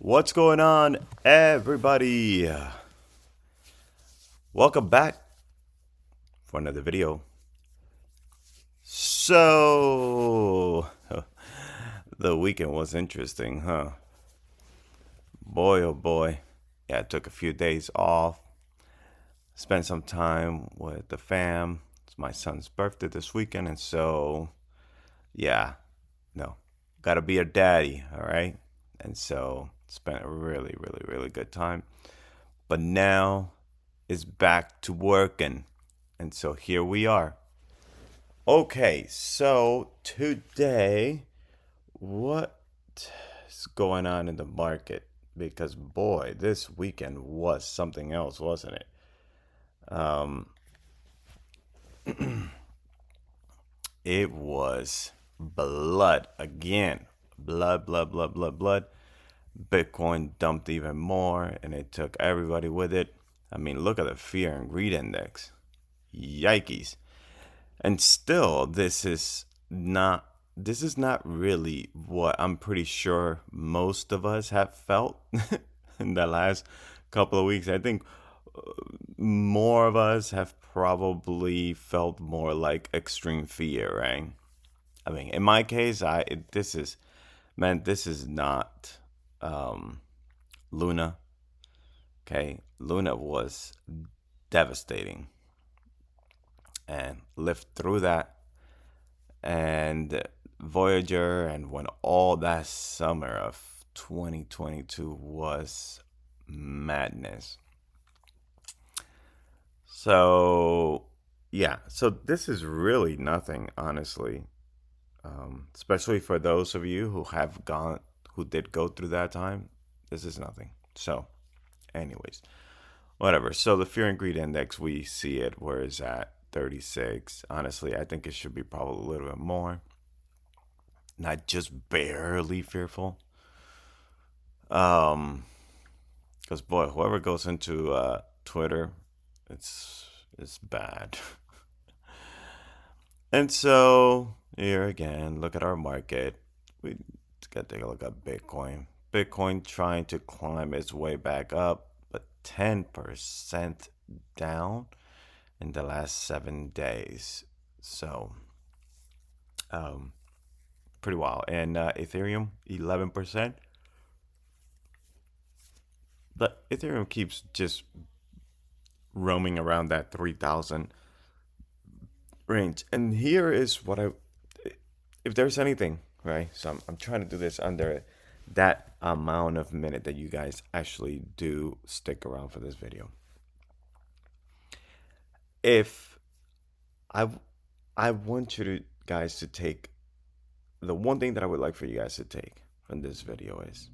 What's going on, everybody? Welcome back for another video. So, the weekend was interesting, huh? Boy, oh boy. Yeah, I took a few days off, spent some time with the fam. It's my son's birthday this weekend, and so, yeah, no, gotta be a daddy, all right? And so, spent a really good time. But now is back to working. And so here we are. Okay, so today, what is going on in the market? Because boy, this weekend was something else, wasn't it? Um, it was blood again. Blood. Bitcoin dumped even more, and it took everybody with it. I mean, look at the fear and greed index. Yikes. And still, this is not really what I'm pretty sure most of us have felt in the last couple of weeks. I think more of us have probably felt more like extreme fear, right? I mean, in my case, this is not um, Luna. Okay, Luna was devastating, and lived through that, and Voyager, and when all that summer of 2022 was madness. So, yeah, so this is really nothing, honestly, especially for those of you who did go through that time. This is nothing. So, anyways, whatever. So, the fear and greed index, we see it where it's at 36. Honestly, I think it should be probably a little bit more, not just barely fearful. Um, because boy, whoever goes into Twitter, it's bad. And so here again, look at our market. We got to take a look at Bitcoin. Bitcoin trying to climb its way back up, but 10% down in the last 7 days. So, um, pretty wild. And Ethereum, 11%. But Ethereum keeps just roaming around that 3,000 range. And here is if there's anything, right? So I'm trying to do this under that amount of minute that you guys actually do stick around for this video. If I, I want you to guys to take the one thing that I would like for you guys to take from this video is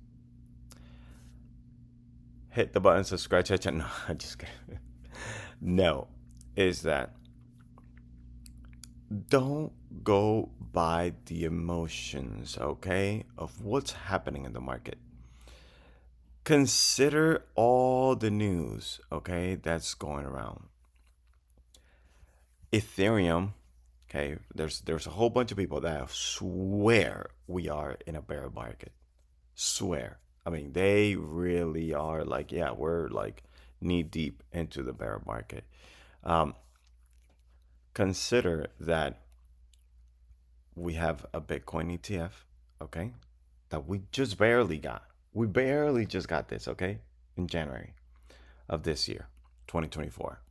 hit the button, subscribe to the channel. No, I'm just kidding. No, is that don't go by the emotions, okay, of what's happening in the market. Consider all the news, okay, that's going around. Ethereum, okay, there's a whole bunch of people that swear we are in a bear market. Swear. I mean, they really are like, yeah, we're like knee deep into the bear market. Um, Consider that we have a Bitcoin ETF, okay, that we just barely got. We barely just got this, okay, in January of this year, 2024.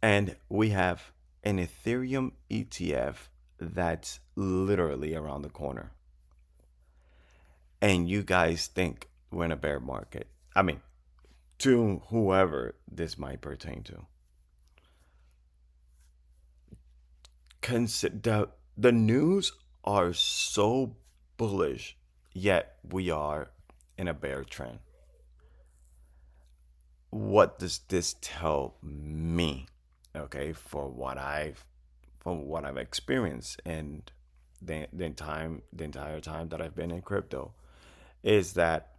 And we have an Ethereum ETF that's literally around the corner. And you guys think we're in a bear market. I mean, to whoever this might pertain to. The news are so bullish, yet we are in a bear trend. What does this tell me? Okay, from what I've experienced and the entire time that I've been in crypto, is that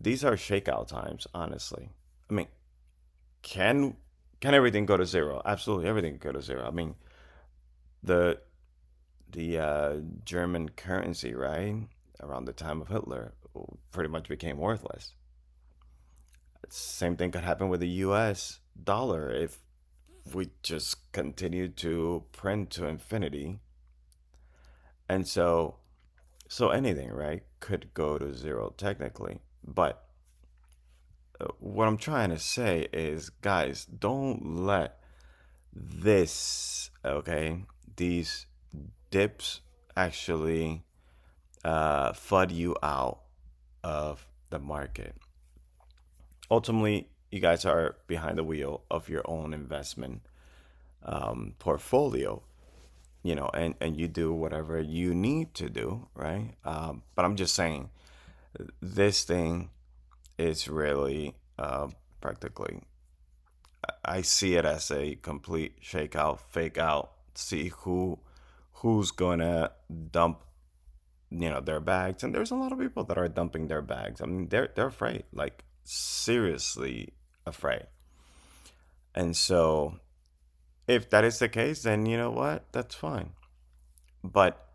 these are shakeout times. Honestly, I mean, can can everything go to zero? Absolutely, everything can go to zero. I mean, the the German currency, right? around the time of Hitler pretty much became worthless. Same thing could happen with the US dollar if we just continue to print to infinity. And so anything, right, could go to zero technically. But what I'm trying to say is, guys, don't let this, okay, these dips actually FUD you out of the market. Ultimately, you guys are behind the wheel of your own investment portfolio, and you do whatever you need to do, right? But I'm just saying, this thing is really practically, I see it as a complete shakeout, fake out, see who's gonna dump their bags. And there's a lot of people that are dumping their bags. I mean, they're afraid, like seriously afraid. And so if that is the case, then you know what, that's fine. But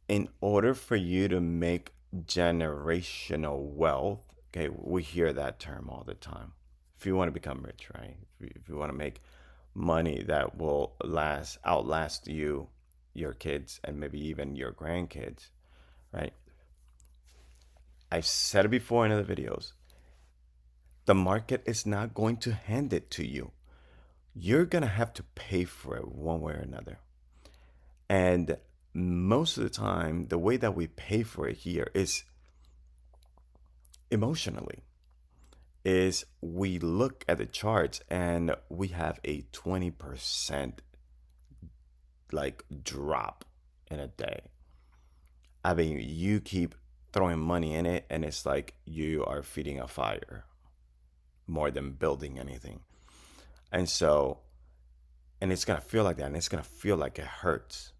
in order for you to make generational wealth, okay, we hear that term all the time. If you want to become rich, right, if you want to make money that will outlast you, your kids, and maybe even your grandkids, right? I've said it before in other videos. The market is not going to hand it to you. You're going to have to pay for it one way or another. And most of the time, the way that we pay for it here is emotionally. Is we look at the charts and we have a 20% like drop in a day. I mean, you keep throwing money in it and it's like you are feeding a fire more than building anything. And so, and it's going to feel like that, and it's going to feel like it hurts,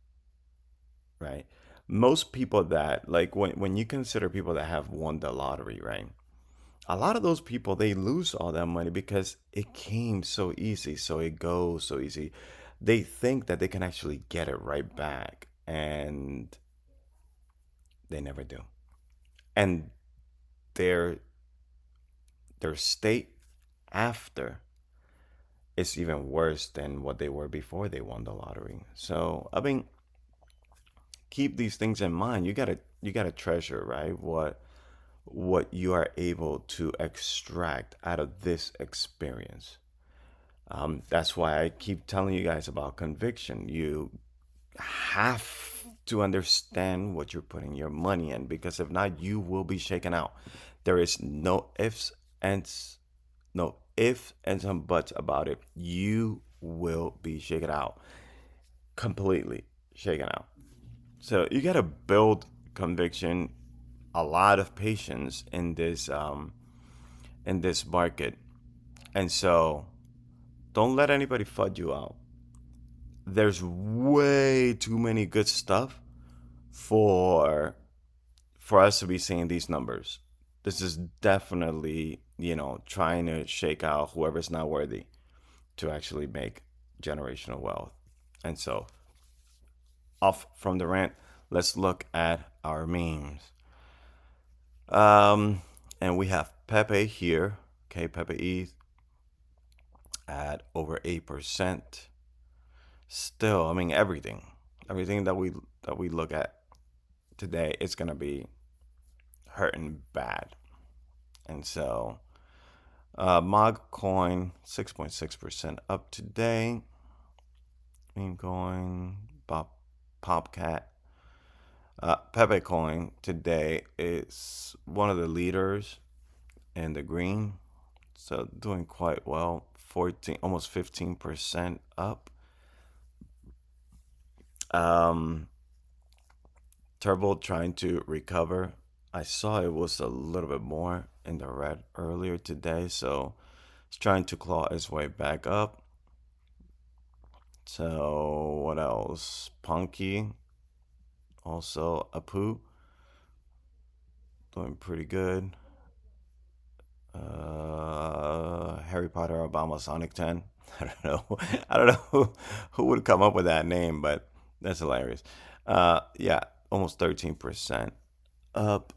right? Most people that, like, when you consider people that have won the lottery, right? A lot of those people, they lose all that money because it came so easy, so it goes so easy. They think that they can actually get it right back, and they never do. And their their state after is even worse than what they were before they won the lottery. So I mean, keep these things in mind. You gotta treasure, right? What you are able to extract out of this experience. That's why I keep telling you guys about conviction. You have to understand what you're putting your money in, because if not, you will be shaken out. There is no ifs and some buts about it. You will be shaken out, completely shaken out. So you got to build conviction, a lot of patience in this market, and so don't let anybody fud you out. There's way too many good stuff for for us to be seeing these numbers. This is definitely, trying to shake out whoever's not worthy to actually make generational wealth. And so, off from the rant, let's look at our memes. Um, and we have Pepe here. Okay, Pepe ETH at over 8%. Still, I mean, everything that we look at today, it's gonna be hurting bad. And so, Mog Coin 6.6% up today. Meme Coin, Popcat. Pepe Coin today is one of the leaders in the green, so doing quite well. 14, almost 15% up. Um, Turbo trying to recover. I saw it was a little bit more in the red earlier today, so it's trying to claw its way back up. So what else? Punky, also Apu, doing pretty good. Harry Potter, Obama, Sonic 10. I don't know. I don't know who would come up with that name, but that's hilarious. Yeah, almost 13% up.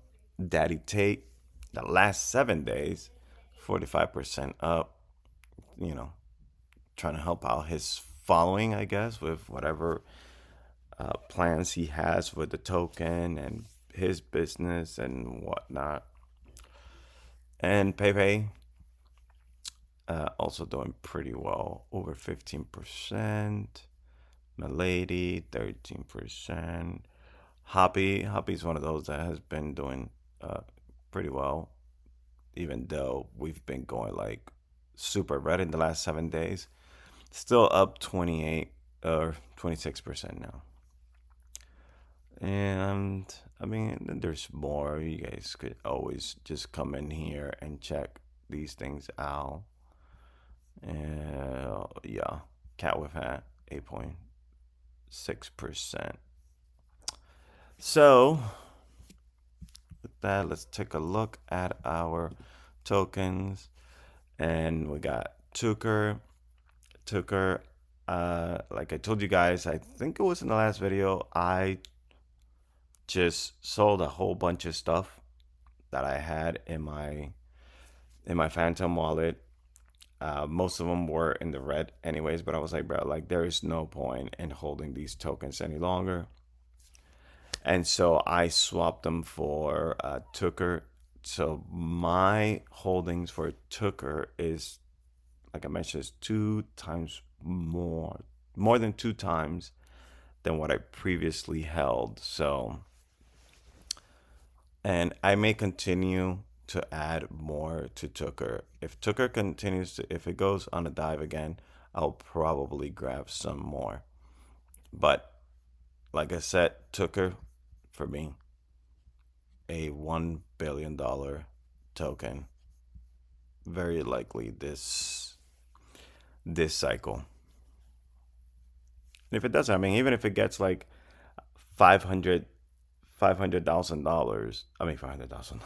Daddy Tate, the last 7 days, 45% up. You know, trying to help out his following, I guess, with whatever plans he has with the token and his business and whatnot. And Pepe also doing pretty well, over 15%. Milady, 13%. Hoppy's one of those that has been doing pretty well, even though we've been going like super red in the last 7 days. Still up 28 or 26% now. And I mean, there's more. You guys could always just come in here and check these things out. And yeah, cat with hat, 8.6%. So with that, let's take a look at our tokens. And we got Tucker. Like I told you guys, I think it was in the last video, I just sold a whole bunch of stuff that I had in my Phantom wallet. Most of them were in the red anyways, but I was like, bro, like there is no point in holding these tokens any longer. And so I swapped them for Tucker. So my holdings for Tucker is, like I mentioned, is 2 times more than 2 times than what I previously held. So, and I may continue to add more to Tucker. If Tucker continues to, if it goes on a dive again, I'll probably grab some more. But like I said, Tucker, for me, a $1 billion token. Very likely this cycle. And if it doesn't, I mean, even if it gets like 500 $500,000. I mean, $500,000.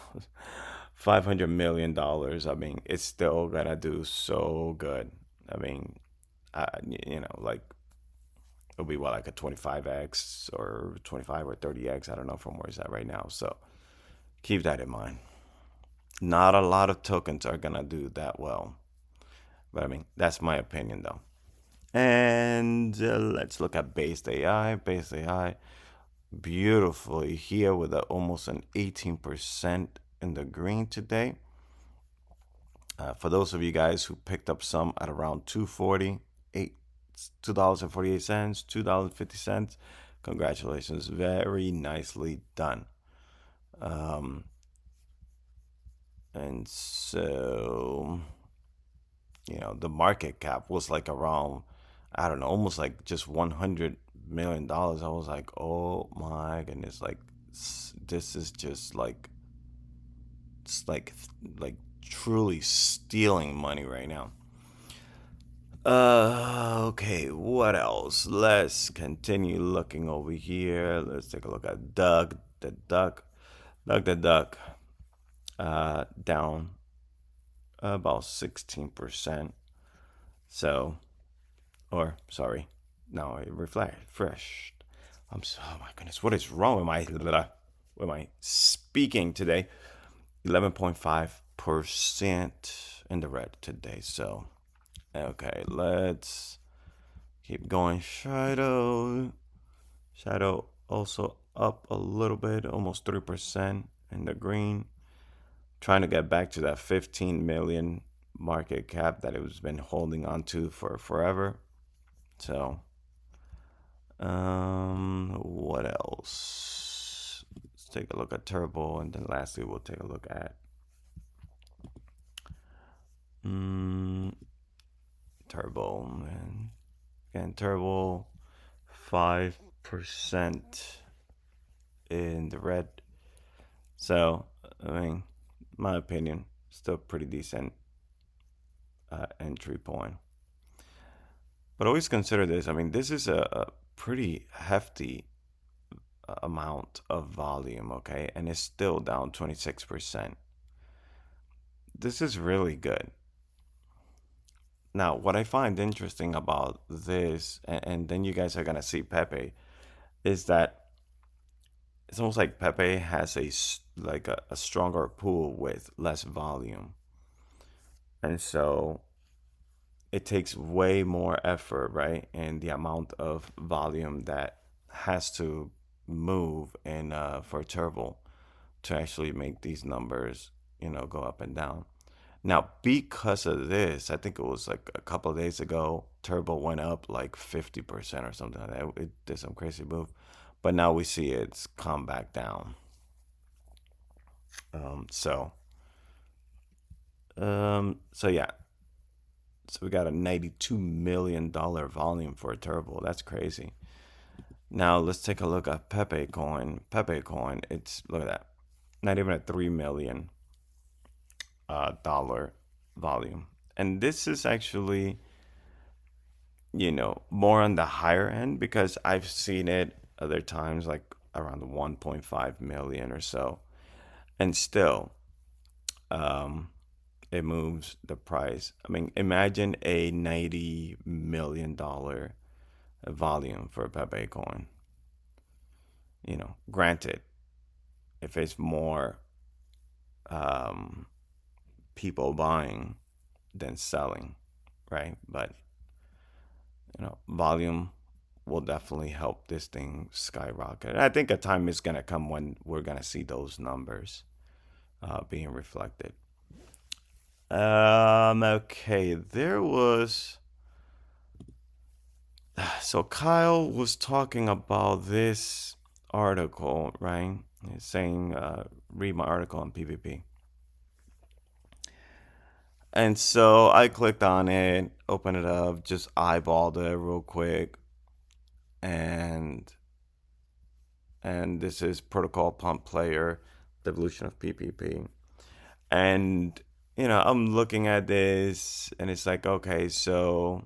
$500 million. I mean, it's still gonna do so good. I mean, like it'll be what, like a 25x or 25 or 30x. I don't know from where it's at right now. So keep that in mind. Not a lot of tokens are gonna do that well, but I mean, that's my opinion though. And let's look at Based AI. Based AI, beautifully here with almost an 18% in the green today. For those of you guys who picked up some at around $2.48, $2.50, congratulations, very nicely done. And so, the market cap was like around, I don't know, almost like just $100 million. I was like, oh my goodness, like this is just like, it's like truly stealing money right now. Okay, what else? Let's continue looking over here. Let's take a look at Doug the Duck. Doug the Duck, down about 16%. So, or sorry, no, it refreshed. Oh my goodness, what is wrong with my speaking today? 11.5% in the red today. So, okay, let's keep going. Shadow also up a little bit, almost 3% in the green. Trying to get back to that 15 million market cap that it was been holding on to for forever. So, what else? Let's take a look at Turbo, and then lastly, we'll take a look at Turbo. And again, Turbo, 5% in the red. So, I mean, my opinion, still pretty decent entry point. But always consider this. I mean, this is a pretty hefty amount of volume, okay? And it's still down 26%. This is really good. Now, what I find interesting about this, and then you guys are going to see Pepe, is that it's almost like Pepe has like a stronger pool with less volume, and so it takes way more effort, right? And the amount of volume that has to move in for turbo to actually make these numbers, go up and down. Now, because of this, I think it was like a couple of days ago, turbo went up like 50% or something like that. It did some crazy move, but now we see it's come back down. So, so yeah, so we got a $92 million volume for a turbo. That's crazy. Now let's take a look at Pepe coin. Pepe coin, it's look at that, not even a $3 million dollar volume, and this is actually more on the higher end because I've seen it other times like around 1.5 million or so, and still, um, it moves the price. I mean, imagine a $90 million volume for a Pepe coin. Granted, if it's more um, people buying than selling, right? But volume will definitely help this thing skyrocket. And I think a time is gonna come when we're gonna see those numbers being reflected. Okay, there was. So Kyle was talking about this article, right? He's saying, read my article on PvP. And so I clicked on it, opened it up, just eyeballed it real quick, and this is Protocol Pump Player, the evolution of PvP. And I'm looking at this, and it's like, okay, so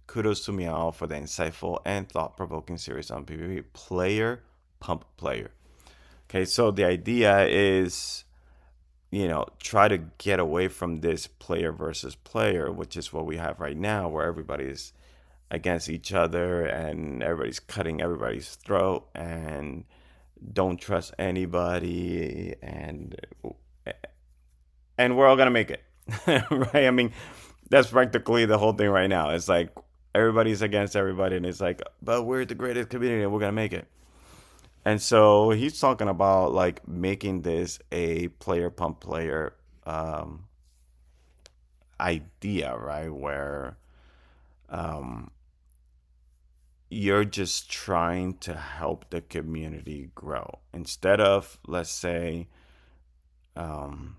kudos to Meow for the insightful and thought-provoking series on PvP. Player Pump Player. Okay, so the idea is, try to get away from this player versus player, which is what we have right now, where everybody's against each other and everybody's cutting everybody's throat and don't trust anybody, and we're all gonna make it. Right? I mean, that's practically the whole thing right now. It's like everybody's against everybody, and it's like, but we're the greatest community and we're gonna make it. And so he's talking about like making this a player pump player um, idea, right? Where um, you're just trying to help the community grow instead of, let's say, um,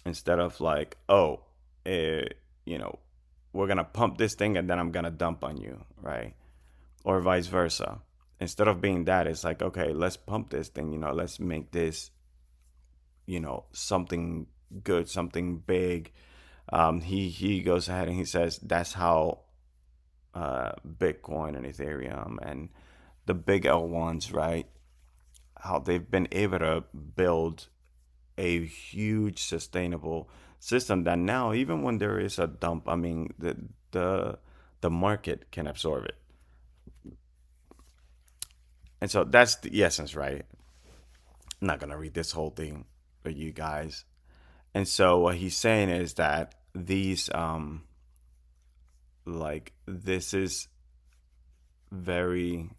instead of like, oh, eh, you know, we're gonna pump this thing and then I'm gonna dump on you, right? Or vice versa. Instead of being that, it's like, okay, let's pump this thing, let's make this, something good, something big. He goes ahead and he says that's how Bitcoin and Ethereum and the big L1s, right? How they've been able to build a huge sustainable system that now, even when there is a dump, I mean, the the market can absorb it. And so that's the essence, right? I'm not gonna read this whole thing for you guys. And so what he's saying is that these like this is very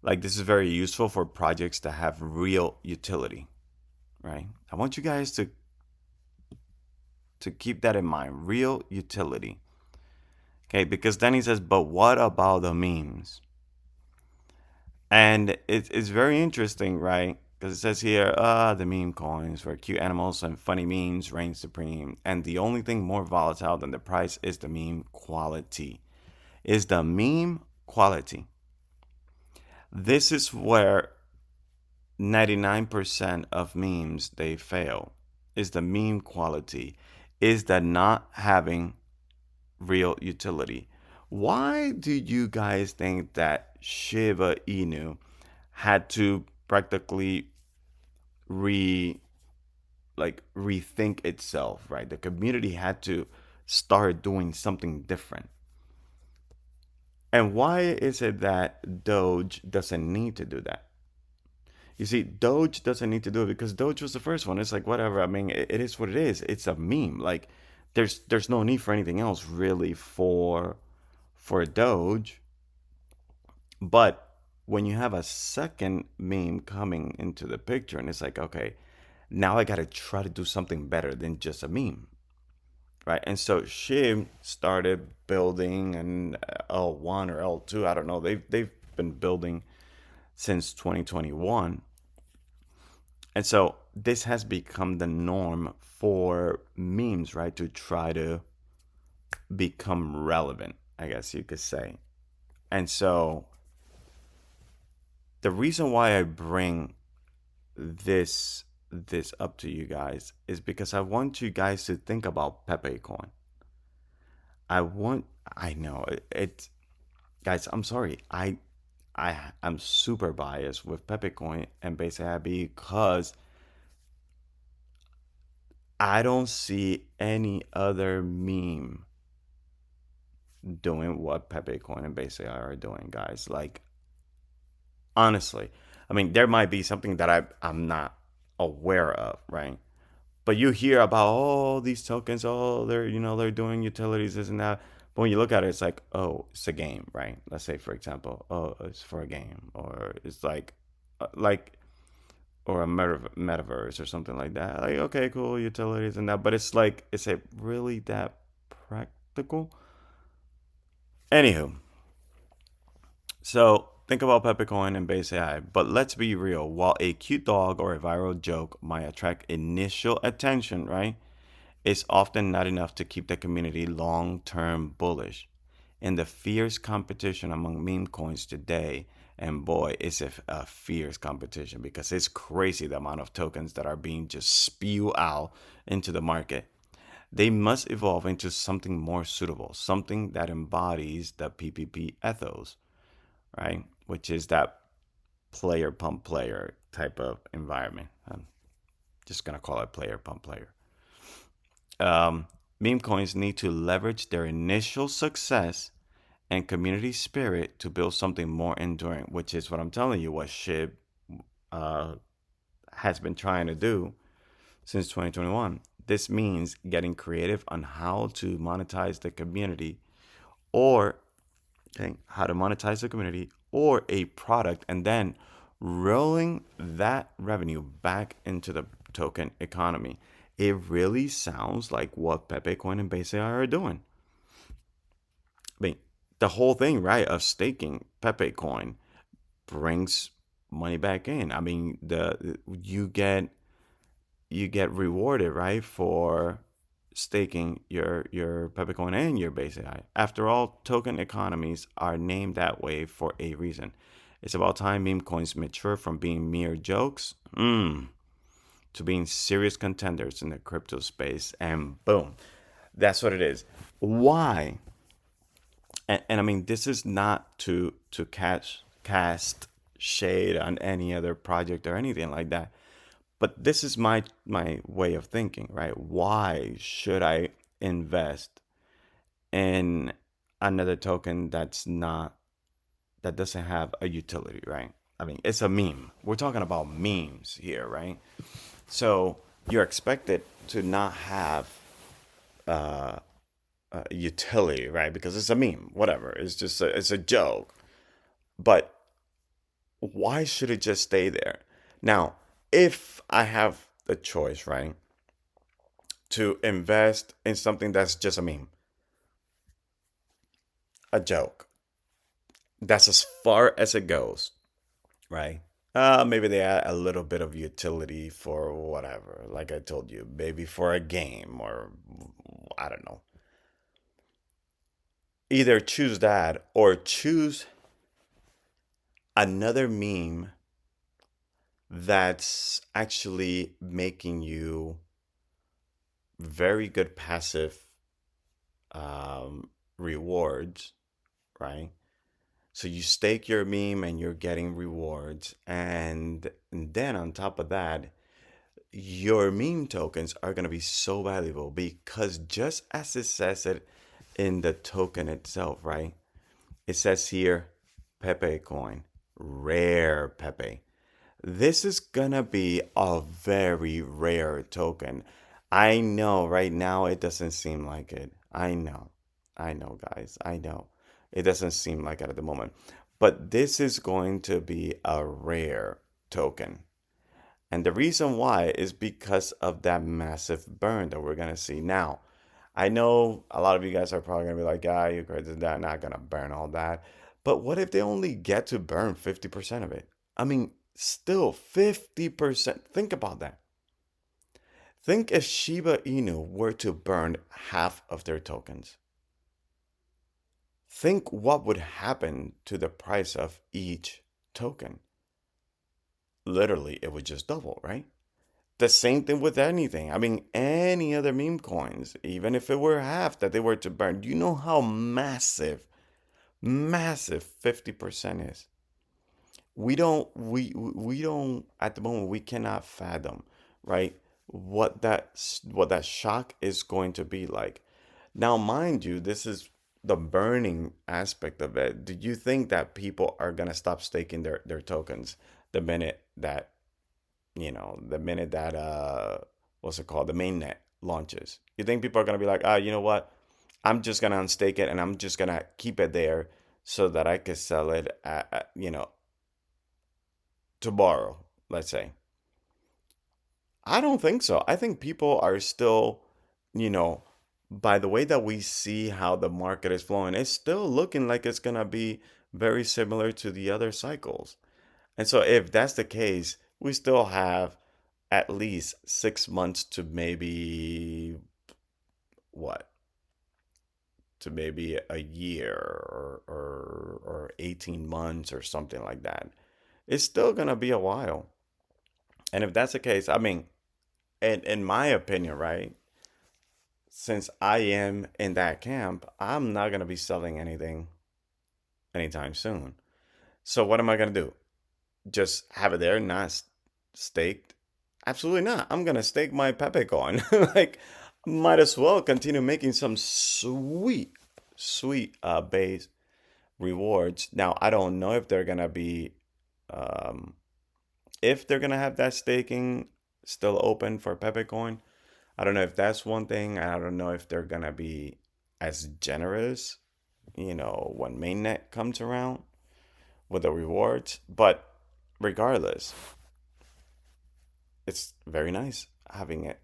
this is very useful for projects that have real utility, right? I want you guys to keep that in mind, real utility. Okay, because then he says, but what about the memes? And it's very interesting, right? Because it says here, the meme coins where cute animals and funny memes reign supreme. And the only thing more volatile than the price is the meme quality. Is the meme quality. This is where 99% of memes they fail. Is the meme quality. Is that not having real utility. Why do you guys think that Shiba Inu had to practically re rethink itself, right? The community had to start doing something different. And why is it that Doge doesn't need to do that? You see, Doge doesn't need to do it because Doge was the first one. It's like whatever. I mean, it is what it is. It's a meme. Like there's no need for anything else really for Doge. But when you have a second meme coming into the picture, and it's like, okay, now I got to try to do something better than just a meme, right? And so she started building an L1 or L2. I don't know. They've been building since 2021. And so this has become the norm for memes, right? To try to become relevant, I guess you could say. And so the reason why I bring this up to you guys is because I want you guys to think about Pepe Coin. I know it guys, I'm sorry. I'm super biased with Pepe Coin and basically because I don't see any other meme doing what Pepe Coin and Base AI are doing, guys. Like honestly, I mean, there might be something that I'm not aware of, right? But you hear about all these tokens, oh, they're doing utilities, this and that. But when you look at it, it's like, oh, it's a game, right? Let's say, for example, oh, it's for a game, or it's like, or a metaverse or something like that. Like, okay, cool, utilities and that. But it's like, is it really that practical? Anywho, so think about Peppercoin and Base AI, but let's be real. While a cute dog or a viral joke might attract initial attention, right? It's often not enough to keep the community long term bullish. In the fierce competition among meme coins today, and boy, it's a fierce competition because it's crazy the amount of tokens that are being just spew out into the market. They must evolve into something more suitable, something that embodies the PPP ethos, right? Which is that player pump player type of environment. I'm just gonna call it player pump player. Um, Meme coins need to leverage their initial success and community spirit to build something more enduring, which is what I'm telling you, what Shib uh, has been trying to do since 2021. This means getting creative on how to monetize the community or okay, how to monetize the community or a product and then rolling that revenue back into the token economy. It really sounds like what Pepe Coin and Base AI are doing. I mean, the whole thing, right, of staking Pepe Coin brings money back in. I mean, the you get rewarded, right, for staking your Pepe Coin and your Base AI. After all, token economies are named that way for a reason. It's about time meme coins mature from being mere jokes to being serious contenders in the crypto space, and boom, that's what it is. Why? And I mean, this is not to cast shade on any other project or anything like that. But this is my way of thinking, right? Why should I invest in another token that doesn't have a utility, right? I mean, it's a meme. We're talking about memes here, right? So you're expected to not have utility, right? Because it's a meme, whatever. It's a joke. But why should it just stay there? Now, if I have the choice, right, to invest in something that's just a meme, a joke, that's as far as it goes, right? Maybe they add a little bit of utility for whatever, like I told you, maybe for a game or I don't know. Either choose that or choose another meme that's actually making you very good passive rewards, right? So you stake your meme and you're getting rewards. And then on top of that, your meme tokens are going to be so valuable because just as it says it in the token itself, right? It says here, Pepe coin, rare Pepe. This is gonna be a very rare token. I know right now it doesn't seem like it. I know. I know, guys. I know. It doesn't seem like it at the moment. But this is going to be a rare token. And the reason why is because of that massive burn that we're gonna see. Now, I know a lot of you guys are probably gonna be like, "Ah, you crazy, they're not gonna burn all that." But what if they only get to burn 50% of it? I mean, still 50%. Think about that. Think if Shiba Inu were to burn half of their tokens. Think what would happen to the price of each token. Literally, it would just double, right? The same thing with anything. I mean, any other meme coins, even if it were half that they were to burn, do you know how massive 50% is? We don't at the moment we cannot fathom, right? What that shock is going to be like. Now, mind you, this is the burning aspect of it. Do you think that people are gonna stop staking their tokens the minute that what's it called, the mainnet launches? You think people are gonna be like, ah, you know what, I'm just gonna unstake it and I'm just gonna keep it there so that I could sell it tomorrow, let's say? I don't think so. I think people are still, you know by the way that we see how the market is flowing, it's still looking like it's gonna be very similar to the other cycles. And so if that's the case, we still have at least 6 months to maybe what? To maybe a year or 18 months or something like that. It's still gonna be a while. And if that's the case, I mean, in my opinion, right? Since I am in that camp, I'm not gonna be selling anything anytime soon. So what am I gonna do? Just have it there, not staked? Absolutely not. I'm gonna stake my Pepe coin. Like, might as well continue making some sweet, sweet base rewards. Now, I don't know um, if they're gonna have that staking still open for Pepe coin. I don't know if that's one thing. I don't know if they're gonna be as generous, when mainnet comes around with the rewards. But regardless, it's very nice having it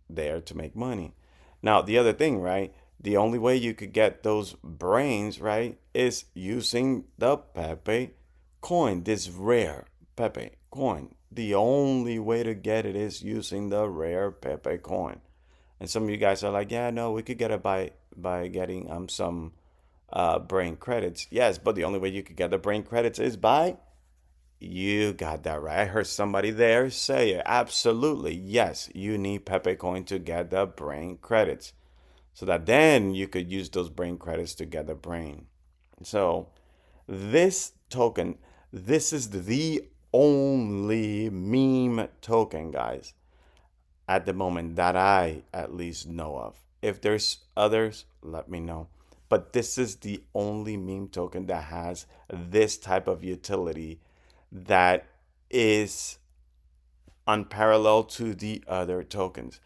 there to make money. Now, the other thing, right? The only way you could get those brains, right, is using the Pepe coin, this rare Pepe coin. The only way to get it is using the rare Pepe coin. And some of you guys are like, yeah, no, we could get it by getting some brain credits. Yes, but the only way you could get the brain credits is by you got that right. I heard somebody there say it. Absolutely. Yes, you need Pepe Coin to get the brain credits. So that then you could use those brain credits to get the brain. So this token, this is the only meme token, guys, at the moment that I at least know of. If there's others, let me know. But this is the only meme token that has this type of utility that is unparalleled to the other tokens.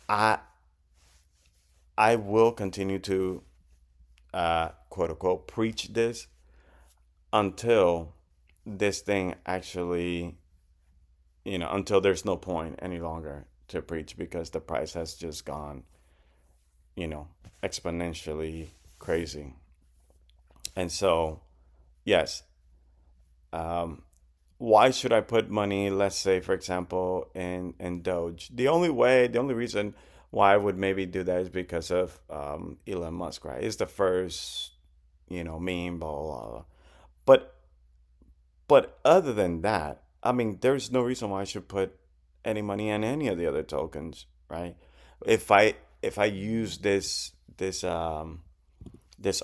I I will continue to quote unquote preach this until this thing actually, until there's no point any longer to preach because the price has just gone, exponentially crazy. And so, yes, um, why should I put money, let's say, for example, in Doge? The only reason why I would maybe do that is because of Elon Musk, right? It's the first, meme, blah, blah, blah. But other than that, I mean, there's no reason why I should put any money in any of the other tokens, right? If I use this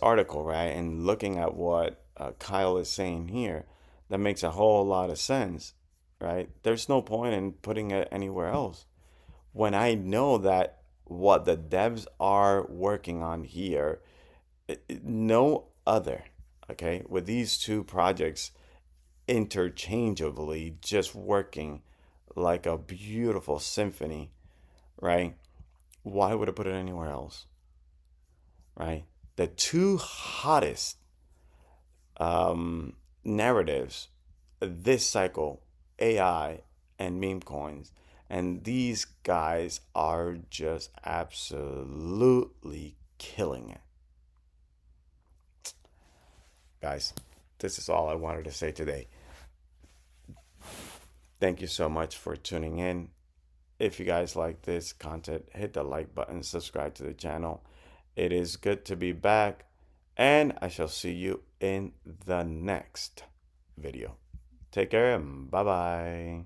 article, right, and looking at what Kyle is saying here, that makes a whole lot of sense, right? There's no point in putting it anywhere else when I know that what the devs are working on here, no other. Okay, with these two projects interchangeably just working like a beautiful symphony, right? Why would I put it anywhere else, right? The two hottest narratives this cycle, AI and meme coins. And these guys are just absolutely killing it. Guys, this is all I wanted to say today. Thank you so much for tuning in. If you guys like this content, hit the like button, subscribe to the channel. It is good to be back, and I shall see you in the next video. Take care and bye bye.